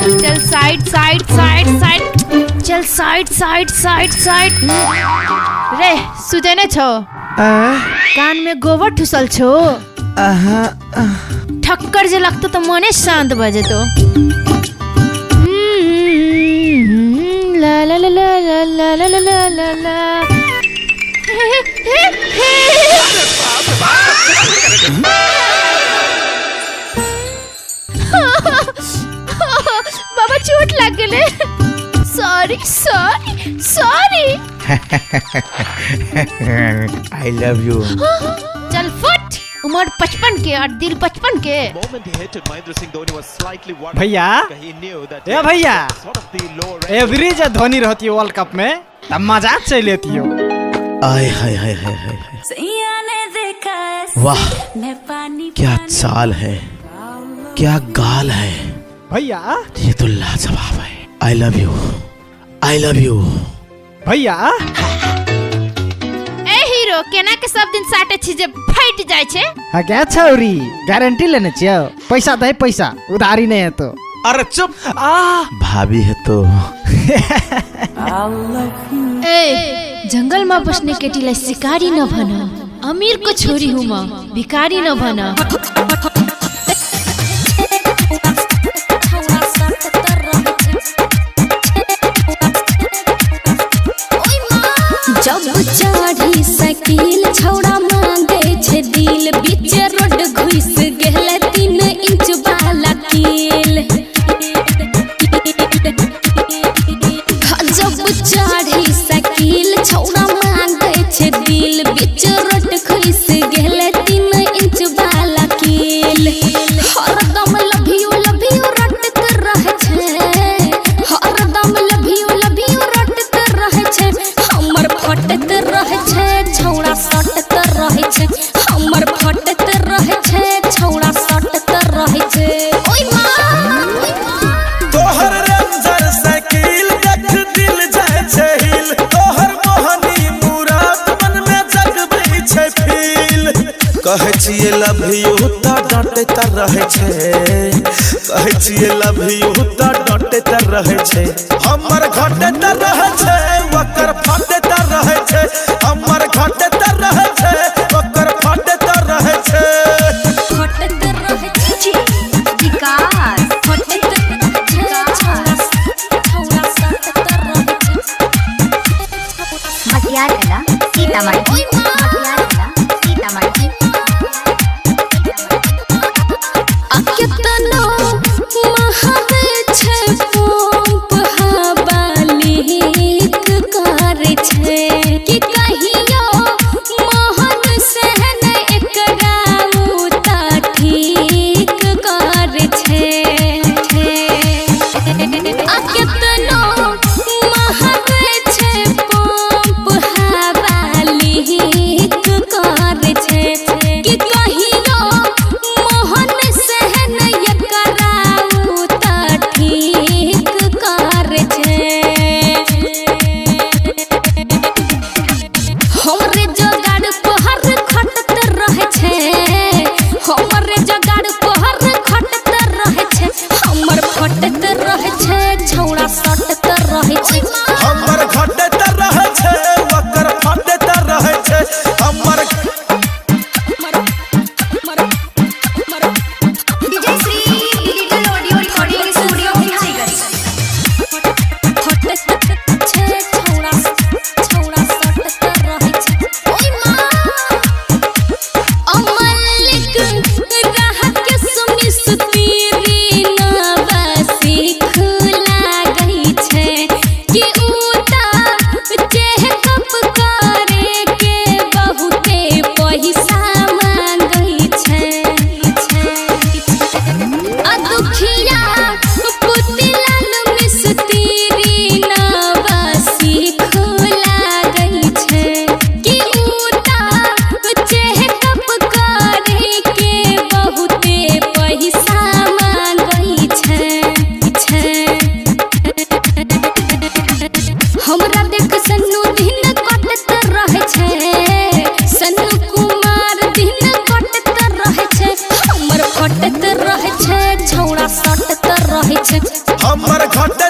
चल side side side side चल side side side side रे सुतेने छो कान में गोबर ठुसल छो ठक्कर जे लगतो तो मने शांत बजे तो ला ला ला ला ला ला ला ला ला ला बाबा चोट लग गए sorry sorry sorry I love you चल फुट उम्र 55 के और दिल 55 के भैया ए भैया एवरेज धोनी रहती है वर्ल्ड कप में तब मजाक चल लेती हो आय हाय हाय हाय हाय वाह क्या चाल है क्या गाल है भैया ये तो लाजवाब है आई लव यू भैया ए हीरो केना के सब दिन साटे छी जे फट जाय छे हाँ क्या छौरी गारंटी लेने चाहिए पैसा दे पैसा उधारी नहीं है तो अरे चुप भाभी है तो ए जंगल में बसने केटीलाई शिकारी न भन अमीर को छोरी हूँ म भिखारी न भन जब चढ़ी साइकिल छौड़ा मांगे छे दिल बीच रोड घुस गेल 3 इंच वाला कील जब चढ़ी साइकिल छौड़ा मांगे छे दिल बीच रोड घुस गेल 3 इंच वाला कील हरदम लव यू रटत रहे छे हरदम लव यू रटत रहे छे हमर फटत रहे छे छौड़ा सटत रहे छे हमर फटत रहे छे छौड़ा सटत रहे छे ओय मां तोहर रेंजर साइकिल देख दिल जाय छे हिल तोहर मोहनी मुराद मन में जगबै छे फील कहै छियै लव यू त डटैत रहे छे कहै छियै लव यू त डटैत रहे छे हमर घटैत रहे छे ओकर फटैत रहे छे हमर घटैत रहे छे ओकर फटैत रहे छे फटत रहे छे विकास फटत रहे छे छौड़ा सटत रहे छे मटियार कला सीतामढ़ी मटियार कला सीतामढ़ी केतनो महावे छे पंप हवालीक करे छे कि कहियो मोहन से न एकरा उता ठीक करे छे केतनो महावे छे पंप हवालीक करे छे कि कहियो मोहन से न एकरा उता ठीक करे छे हमरे जगाड़ पहर खटत रहे छे हमरे जगाड़ पहर खटत रहे छे हमर फटत रहे छे छौड़ा सटत रहे छे हमर घटैत रहे छे ओकर फटैत रहे छे हमर Vijay Shri digital audio recording studio Vijaygarh फटत छे छौड़ा सटत रहे छे ओय मां अमलिक राह के सुनी सुतीरी नवा सीख लागै छे हमर घटे